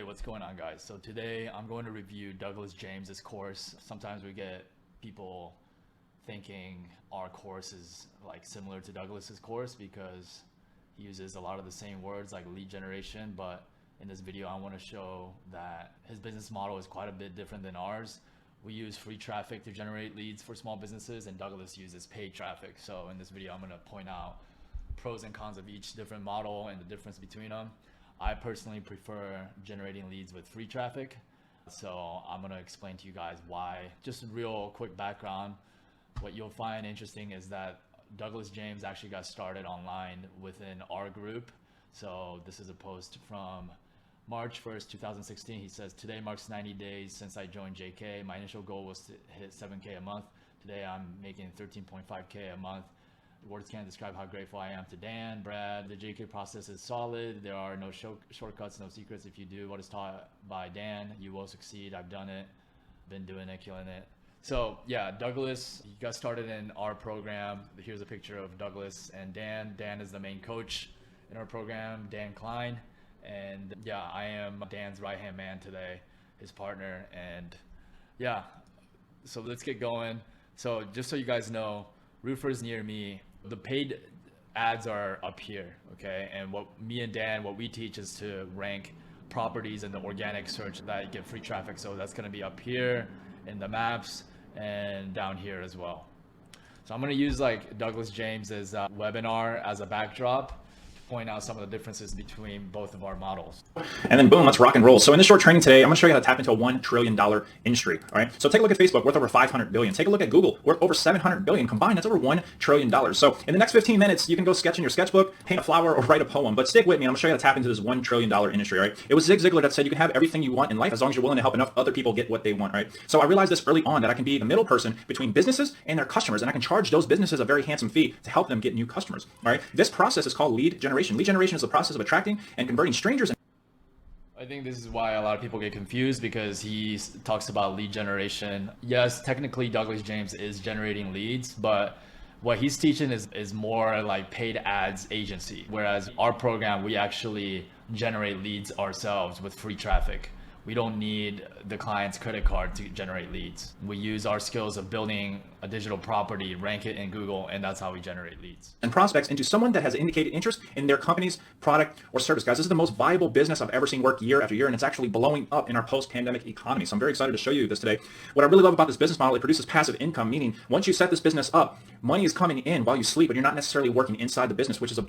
what's going on, guys? So today I'm going to review Douglas James's course. Sometimes we get people thinking our course is like similar to Douglas's course because he uses a lot of the same words like lead generation, but in this video I want to show that his business model is quite a bit different than ours. We use free traffic to generate leads for small businesses, and Douglas uses paid traffic. So in this video I'm going to point out pros and cons of each different model and the difference between them. I personally prefer generating leads with free traffic. So I'm going to explain to you guys why. Just a real quick background. What you'll find interesting is that Douglas James actually got started online within our group. So this is a post from March 1st, 2016. He says, today marks 90 days since I joined JK. My initial goal was to hit 7K a month. Today I'm making 13.5K a month. Words can't describe how grateful I am to Dan, Brad. The JK process is solid. There are no shortcuts, no secrets. If you do what is taught by Dan, you will succeed. I've done it, been doing it, killing it. So yeah, Douglas, he got started in our program. Here's a picture of Douglas and Dan. Dan is the main coach in our program, Dan Klein. And yeah, I am Dan's right-hand man today, his partner. And yeah, so let's get going. So just so you guys know, roofers near me, the paid ads are up here, okay? And what me and Dan, what we teach is to rank properties in the organic search that get free traffic. So that's gonna be up here in the maps and down here as well. So I'm gonna use like Douglas James's webinar as a backdrop, point out some of the differences between both of our models. And then boom, let's rock and roll. So in this short training today, I'm gonna show you how to tap into a $1 trillion industry, all right? So take a look at Facebook, worth over 500 billion. Take a look at Google, worth over 700 billion. Combined, that's over $1 trillion. So in the next 15 minutes, you can go sketch in your sketchbook, paint a flower, or write a poem, but stick with me. I'm gonna show you how to tap into this $1 trillion industry, all right? It was Zig Ziglar that said you can have everything you want in life as long as you're willing to help enough other people get what they want, right? So I realized this early on that I can be the middle person between businesses and their customers, and I can charge those businesses a very handsome fee to help them get new customers, all right? This process is called lead generation. Lead generation is the process of attracting and converting strangers. I think this is why a lot of people get confused, because he talks about lead generation. Yes, technically Douglas James is generating leads, but what he's teaching is more like paid ads agency. Whereas our program, we actually generate leads ourselves with free traffic. We don't need the client's credit card to generate leads. We use our skills of building a digital property, rank it in Google, and that's how we generate leads. And prospects into someone that has indicated interest in their company's product or service. Guys, this is the most viable business I've ever seen work year after year, and it's actually blowing up in our post-pandemic economy. So I'm very excited to show you this today. What I really love about this business model, it produces passive income, meaning once you set this business up, money is coming in while you sleep, but you're not necessarily working inside the business, which is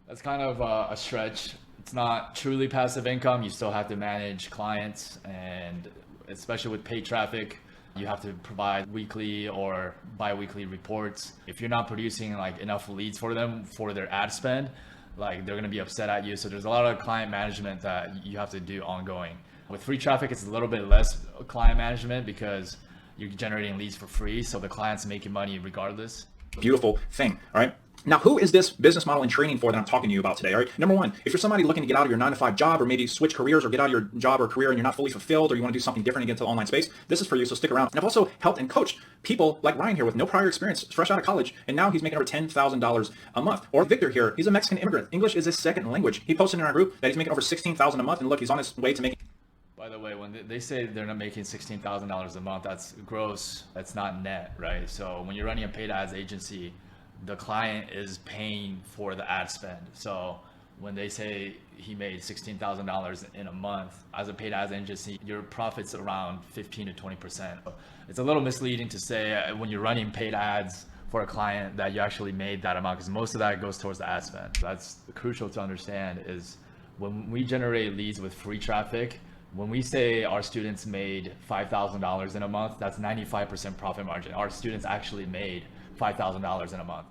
That's kind of a stretch. It's not truly passive income. You still have to manage clients, and especially with paid traffic, you have to provide weekly or bi-weekly reports. If you're not producing like enough leads for them for their ad spend, like they're gonna be upset at you. So there's a lot of client management that you have to do ongoing. With free traffic, it's a little bit less client management because you're generating leads for free, so the client's making money regardless. Beautiful thing, all right? Now, who is this business model and training for that I'm talking to you about today? All right. Number one, if you're somebody looking to get out of your 9-to-5 job, or maybe switch careers or get out of your job or career and you're not fully fulfilled, or you want to do something different and get into the online space, this is for you. So stick around. And I've also helped and coached people like Ryan here with no prior experience, fresh out of college, and now he's making over $10,000 a month. Or Victor here, he's a Mexican immigrant. English is his second language. He posted in our group that he's making over $16,000 a month, and look, he's on his way to making. By the way, when they say they're not making $16,000 a month, that's gross. That's not net, right? So when you're running a paid ads agency, the client is paying for the ad spend. So when they say he made $16,000 in a month as a paid ads agency, your profit's around 15 to 20%. It's a little misleading to say when you're running paid ads for a client that you actually made that amount, because most of that goes towards the ad spend. That's crucial to understand. Is when we generate leads with free traffic, when we say our students made $5,000 in a month, that's 95% profit margin. Our students actually made $5,000 in a month.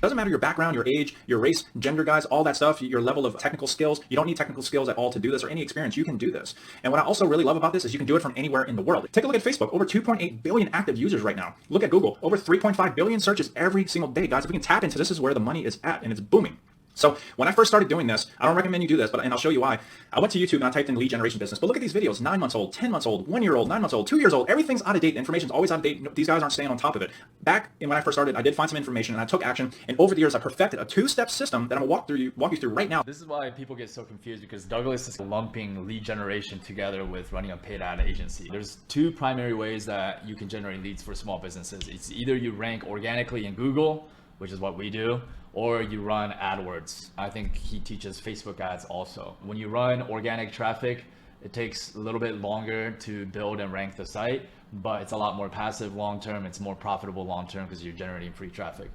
Doesn't matter your background, your age, your race, gender, guys, all that stuff, your level of technical skills. You don't need technical skills at all to do this, or any experience. You can do this. And what I also really love about this is you can do it from anywhere in the world. Take a look at Facebook, over 2.8 billion active users right now. Look at Google, over 3.5 billion searches every single day. Guys, if we can tap into this, is where the money is at, and it's booming. So when I first started doing this, I don't recommend you do this, and I'll show you why. I went to YouTube and I typed in lead generation business. But look at these videos: 9 months old, 10 months old, 1 year old, 9 months old, 2 years old. Everything's out of date. The information's always out of date. These guys aren't staying on top of it. Back when I first started, I did find some information and I took action. And over the years, I perfected a 2-step system that I'm gonna walk you through right now. This is why people get so confused, because Douglas is lumping lead generation together with running a paid ad agency. There's 2 primary ways that you can generate leads for small businesses. It's either you rank organically in Google, which is what we do, or you run AdWords. I think he teaches Facebook ads also. When you run organic traffic, it takes a little bit longer to build and rank the site, but it's a lot more passive long-term. It's more profitable long-term because you're generating free traffic.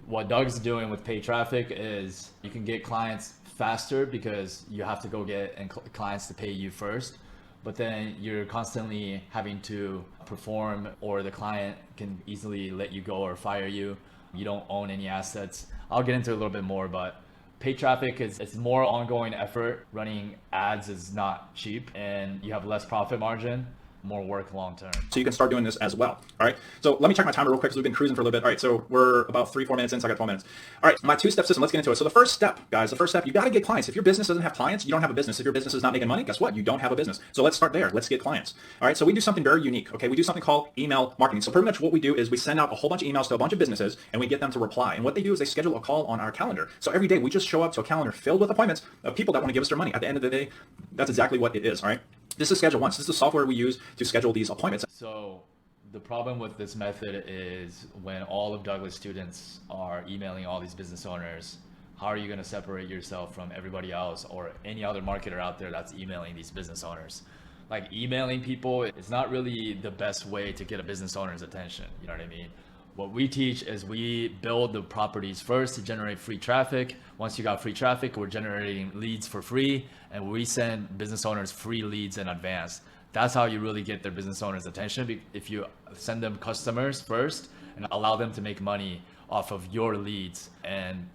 What Doug's doing with paid traffic is you can get clients faster because you have to go get clients to pay you first, but then you're constantly having to perform, or the client can easily let you go or fire you. You don't own any assets. I'll get into it a little bit more, but paid traffic it's more ongoing effort. Running ads is not cheap, and you have less profit margin, more work long term. So you can start doing this as well. All right. So let me check my timer real quick because we've been cruising for a little bit. All right. So we're about 3-4 minutes in. So I got 12 minutes. All right. My 2-step system. Let's get into it. So the first step, guys, you got to get clients. If your business doesn't have clients, you don't have a business. If your business is not making money, guess what? You don't have a business. So let's start there. Let's get clients. All right. So we do something very unique. Okay. We do something called email marketing. So pretty much what we do is we send out a whole bunch of emails to a bunch of businesses and we get them to reply. And what they do is they schedule a call on our calendar. So every day we just show up to a calendar filled with appointments of people that want to give us their money. At the end of the day, that's exactly what it is. All right. This is Schedule Once. This is the software we use to schedule these appointments. So the problem with this method is when all of Douglas students are emailing all these business owners, how are you going to separate yourself from everybody else or any other marketer out there that's emailing these business owners? Like, emailing people is not really the best way to get a business owner's attention. You know what I mean? What we teach is we build the properties first to generate free traffic. Once you got free traffic, we're generating leads for free, and we send business owners free leads in advance. That's how you really get their business owners' attention. If you send them customers first and allow them to make money off of your leads, and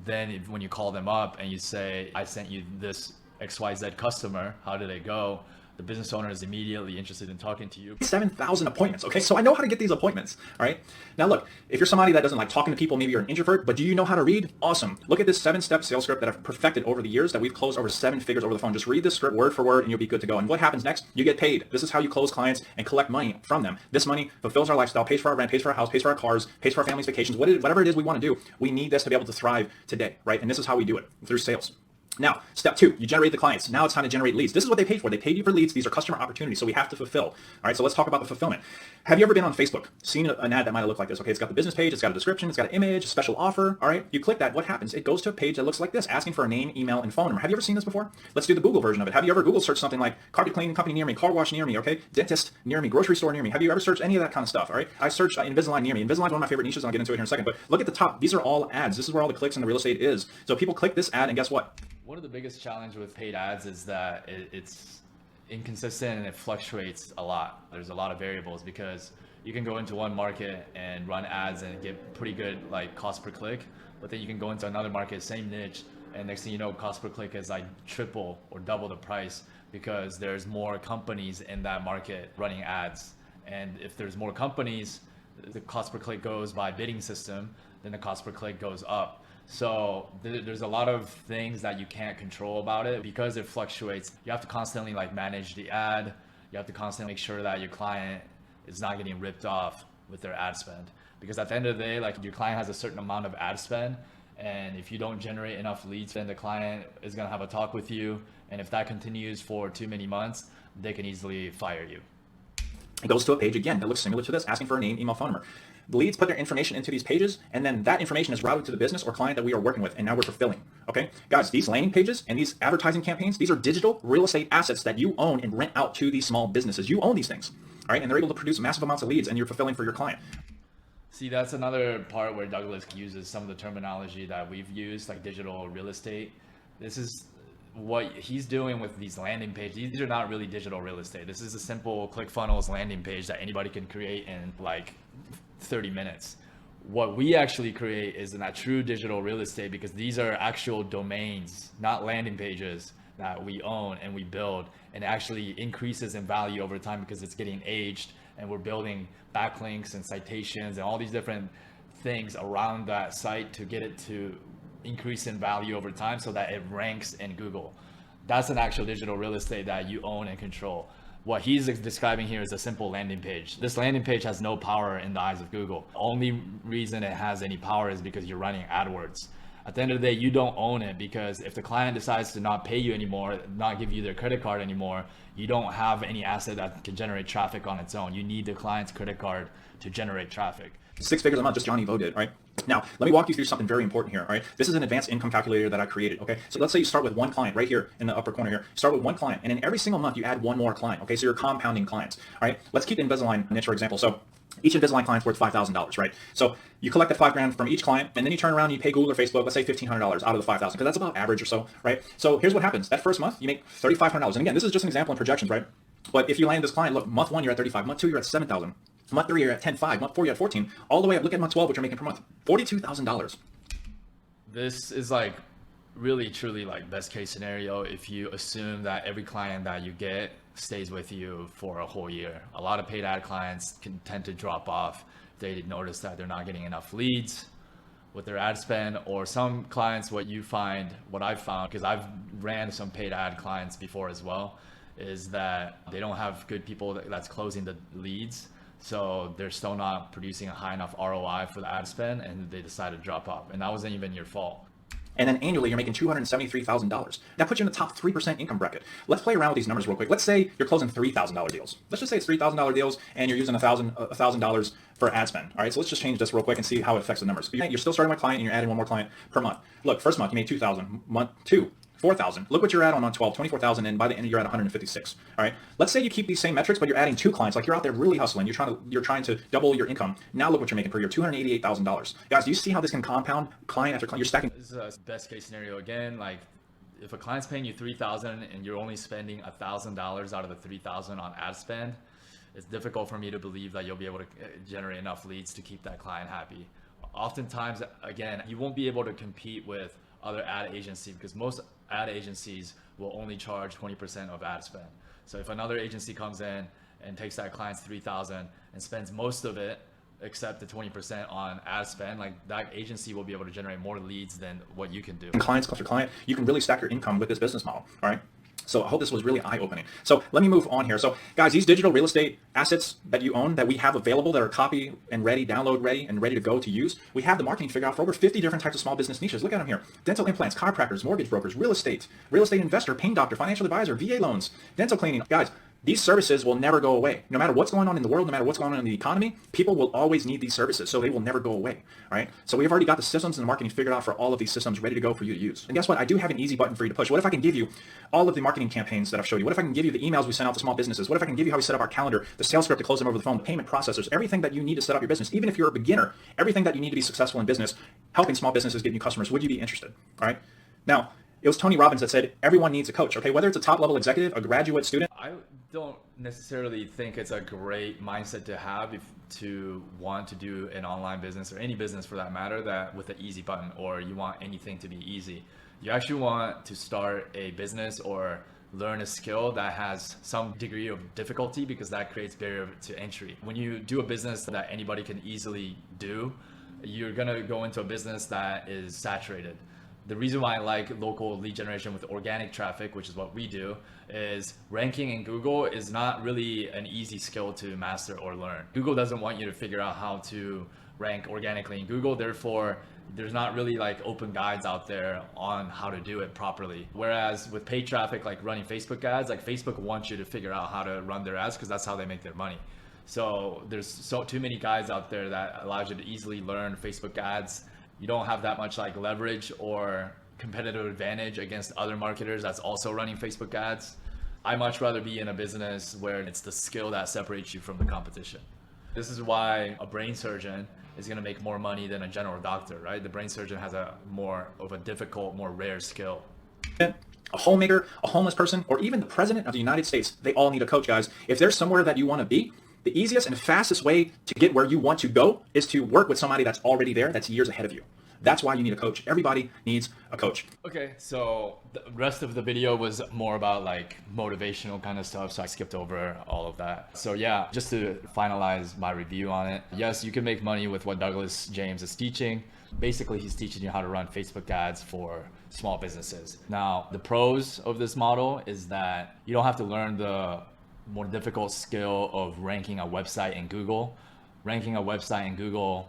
then when you call them up and you say, I sent you this XYZ customer, how did it go? The business owner is immediately interested in talking to you. 7,000 appointments. Okay, so I know how to get these appointments. All right. Now look, if you're somebody that doesn't like talking to people, maybe you're an introvert, but do you know how to read? Awesome. Look at this 7-step sales script that I've perfected over the years, that we've closed over 7 figures over the phone. Just read this script word for word and you'll be good to go. And what happens next? You get paid. This is how you close clients and collect money from them. This money fulfills our lifestyle, pays for our rent, pays for our house, pays for our cars, pays for our family's vacations, whatever it is we want to do. We need this to be able to thrive today, right? And this is how we do it, through sales. Now, step 2, you generate the clients. Now it's time to generate leads. This is what they paid for. They paid you for leads. These are customer opportunities, so we have to fulfill. All right, so let's talk about the fulfillment. Have you ever been on Facebook, seen an ad that might have looked like this? Okay, it's got the business page, it's got a description, it's got an image, a special offer. All right, you click that. What happens? It goes to a page that looks like this, asking for a name, email, and phone number. Have you ever seen this before? Let's do the Google version of it. Have you ever Google searched something like carpet cleaning company near me, car wash near me, okay, dentist near me, grocery store near me? Have you ever searched any of that kind of stuff? All right, I searched Invisalign near me. Invisalign is one of my favorite niches, and I'll get into it here in a second. But look at the top. These are all ads. This is where all the clicks in the real estate is. So people click this ad, and guess what? One of the biggest challenges with paid ads is that it's inconsistent and it fluctuates a lot. There's a lot of variables because you can go into one market and run ads and get pretty good like cost per click, but then you can go into another market, same niche, and next thing you know, cost per click is like triple or double the price because there's more companies in that market running ads. And if there's more companies, the cost per click goes by bidding system, then the cost per click goes up. So there's a lot of things that you can't control about it because it fluctuates. You have to constantly like manage the ad. You have to constantly make sure that your client is not getting ripped off with their ad spend. Because at the end of the day, like, your client has a certain amount of ad spend, and if you don't generate enough leads, then the client is gonna have a talk with you. And if that continues for too many months, they can easily fire you. It goes to a page again that looks similar to this, asking for a name, email, phone number. The leads put their information into these pages, and then that information is routed to the business or client that we are working with, and now we're fulfilling. Okay, guys, these landing pages and these advertising campaigns, these are digital real estate assets that you own and rent out to these small businesses. You own these things, all right, and they're able to produce massive amounts of leads, and you're fulfilling for your client. See, that's another part where Douglas uses some of the terminology that we've used, like digital real estate. This is what he's doing with these landing pages. These are not really digital real estate. This is a simple ClickFunnels landing page that anybody can create in like 30 minutes. What we actually create is that true digital real estate, because these are actual domains, not landing pages that we own and we build, and it actually increases in value over time because it's getting aged, and we're building backlinks and citations and all these different things around that site to get it to increase in value over time so that it ranks in Google. That's an actual digital real estate that you own and control. What he's describing here is a simple landing page. This landing page has no power in the eyes of Google. Only reason it has any power is because you're running AdWords. At the end of the day, you don't own it, because if the client decides to not pay you anymore, not give you their credit card anymore, you don't have any asset that can generate traffic on its own. You need the client's credit card to generate traffic. 6 figures a month, just Johnny Vo did, right? Now, let me walk you through something very important here, all right? This is an advanced income calculator that I created, okay? So let's say you start with one client right here in the upper corner here. Start with one client, and then every single month you add one more client, okay? So you're compounding clients, all right? Let's keep the Invisalign niche for example. So each Invisalign client's worth $5,000, right? So you collect that $5,000 from each client, and then you turn around and you pay Google or Facebook, let's say $1,500 out of the $5,000, because that's about average or so, right? So here's what happens. That first month, you make $3,500. And again, this is just an example in projections, right? But if you land this client, look, month 1, you're at 35. Month 2, you're at 7,000. Month 3, you're at 10.5. Month 4, you're at 14. All the way up, look at month 12, what you're making per month. $42,000. This is like really truly like best case scenario if you assume that every client that you get stays with you for a whole year. A lot of paid ad clients can tend to drop off. They notice that they're not getting enough leads with their ad spend, or some clients, what I've found, because I've ran some paid ad clients before as well, is that they don't have good people that's closing the leads. So they're still not producing a high enough ROI for the ad spend, and they decide to drop off. And that wasn't even your fault. And then annually, you're making $273,000. That puts you in the top 3% income bracket. Let's play around with these numbers real quick. Let's say you're closing $3,000 deals. Let's just say it's $3,000 deals, and you're using $1,000 for ad spend. All right, so let's just change this real quick and see how it affects the numbers. You're still starting with a client, and you're adding one more client per month. Look, first month, you made $2,000. Month 2, $4,000. Look what you're at on month 12, $24,000, and by the end you're at $156. All right. Let's say you keep these same metrics, but you're adding 2 clients. Like you're out there really hustling. You're trying to double your income. Now look what you're making per year, $288,000. Guys, do you see how this can compound client after client? You're stacking. This is a best case scenario again. Like if a client's paying you $3,000 and you're only spending $1,000 out of the $3,000 on ad spend, it's difficult for me to believe that you'll be able to generate enough leads to keep that client happy. Oftentimes, again, you won't be able to compete with other ad agencies because most ad agencies will only charge 20% of ad spend. So if another agency comes in and takes that client's $3,000 and spends most of it except the 20% on ad spend, like that agency will be able to generate more leads than what you can do. Clients cluster client, you can really stack your income with this business model. All right. So I hope this was really eye-opening. So let me move on here. So guys, these digital real estate assets that you own, that we have available, that are copy and ready, download ready, and ready to go to use, we have the marketing figured out for over 50 different types of small business niches. Look at them here. Dental implants, chiropractors, mortgage brokers, real estate investor, pain doctor, financial advisor, VA loans, dental cleaning. Guys, these services will never go away. No matter what's going on in the world, no matter what's going on in the economy, people will always need these services, so they will never go away, all right? So we've already got the systems and the marketing figured out for all of these systems ready to go for you to use. And guess what? I do have an easy button for you to push. What if I can give you all of the marketing campaigns that I've showed you? What if I can give you the emails we send out to small businesses? What if I can give you how we set up our calendar, the sales script to close them over the phone, the payment processors, everything that you need to set up your business, even if you're a beginner, everything that you need to be successful in business, helping small businesses get new customers, would you be interested, all right? Now, it was Tony Robbins that said, everyone needs a coach, okay? Whether it's a top-level executive, a graduate student. I don't necessarily think it's a great mindset to have to want to do an online business or any business for that matter, that with an easy button, or you want anything to be easy. You actually want to start a business or learn a skill that has some degree of difficulty, because that creates barrier to entry. When you do a business that anybody can easily do, you're gonna go into a business that is saturated. The reason why I like local lead generation with organic traffic, which is what we do, is ranking in Google is not really an easy skill to master or learn. Google doesn't want you to figure out how to rank organically in Google. Therefore, there's not really like open guides out there on how to do it properly. Whereas with paid traffic, like running Facebook ads, like Facebook wants you to figure out how to run their ads because that's how they make their money. So there's too many guides out there that allows you to easily learn Facebook ads. You don't have that much like leverage or competitive advantage against other marketers that's also running Facebook ads. I much rather be in a business where it's the skill that separates you from the competition. This is why a brain surgeon is going to make more money than a general doctor, right? The brain surgeon has a more of a difficult, more rare skill. A homemaker, a homeless person, or even the president of the United States, they all need a coach, guys. If there's somewhere that you want to be, the easiest and fastest way to get where you want to go is to work with somebody that's already there, that's years ahead of you. That's why you need a coach. Everybody needs a coach. Okay, so the rest of the video was more about like motivational kind of stuff, so I skipped over all of that. So yeah, just to finalize my review on it, yes, you can make money with what Douglas James is teaching. Basically, he's teaching you how to run Facebook ads for small businesses. Now, the pros of this model is that you don't have to learn the more difficult skill of ranking a website in Google. Ranking a website in Google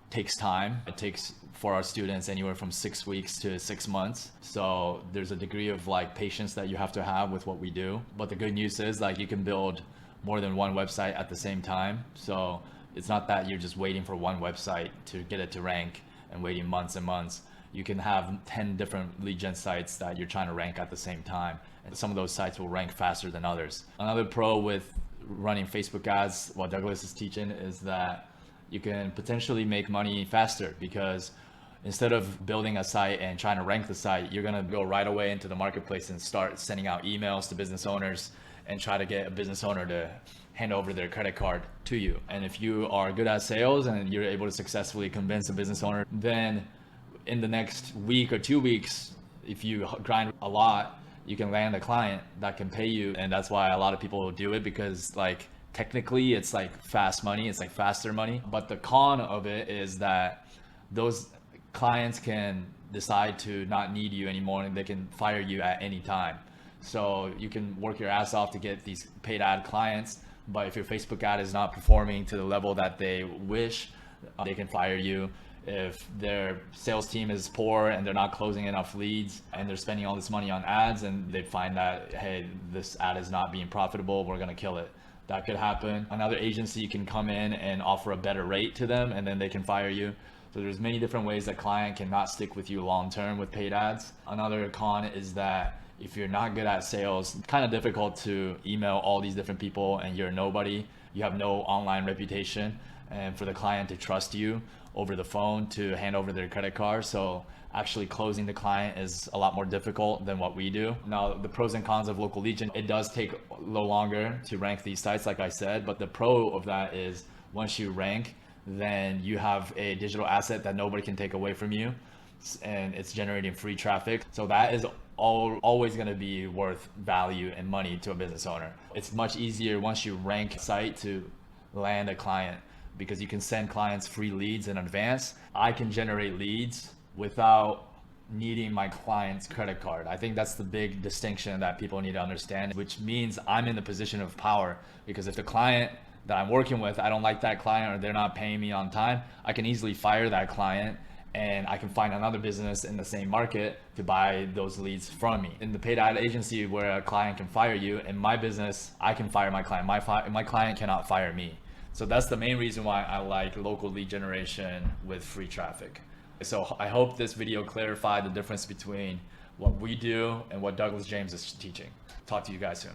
takes time. It takes, for our students, anywhere from 6 weeks to 6 months. So there's a degree of like patience that you have to have with what we do. But the good news is like you can build more than one website at the same time. So it's not that you're just waiting for one website to get it to rank and waiting months and months. You can have 10 different lead gen sites that you're trying to rank at the same time. And some of those sites will rank faster than others. Another pro with running Facebook ads, what Douglas is teaching, is that you can potentially make money faster, because instead of building a site and trying to rank the site, you're gonna go right away into the marketplace and start sending out emails to business owners and try to get a business owner to hand over their credit card to you. And if you are good at sales and you're able to successfully convince a business owner, then in the next week or 2 weeks, if you grind a lot, you can land a client that can pay you. And that's why a lot of people do it, because like technically it's like fast money, it's like faster money. But the con of it is that those clients can decide to not need you anymore and they can fire you at any time. So you can work your ass off to get these paid ad clients, but if your Facebook ad is not performing to the level that they wish, they can fire you. If their sales team is poor and they're not closing enough leads and they're spending all this money on ads and they find that, hey, this ad is not being profitable, we're gonna kill it. That could happen. Another agency can come in and offer a better rate to them and then they can fire you. So there's many different ways that client cannot stick with you long-term with paid ads. Another con is that if you're not good at sales, it's kind of difficult to email all these different people and you're nobody. You have no online reputation, and for the client to trust you over the phone to hand over their credit card. So actually closing the client is a lot more difficult than what we do. Now, the pros and cons of local lead gen, it does take a little longer to rank these sites, like I said, but the pro of that is once you rank, then you have a digital asset that nobody can take away from you, and it's generating free traffic. So that is always going to be worth value and money to a business owner. It's much easier once you rank a site to land a client, because you can send clients free leads in advance. I can generate leads without needing my client's credit card. I think that's the big distinction that people need to understand, which means I'm in the position of power, because if the client that I'm working with, I don't like that client or they're not paying me on time, I can easily fire that client and I can find another business in the same market to buy those leads from me. In the paid ad agency where a client can fire you, in my business, I can fire my client. My client cannot fire me. So that's the main reason why I like local lead generation with free traffic. So I hope this video clarified the difference between what we do and what Douglas James is teaching. Talk to you guys soon.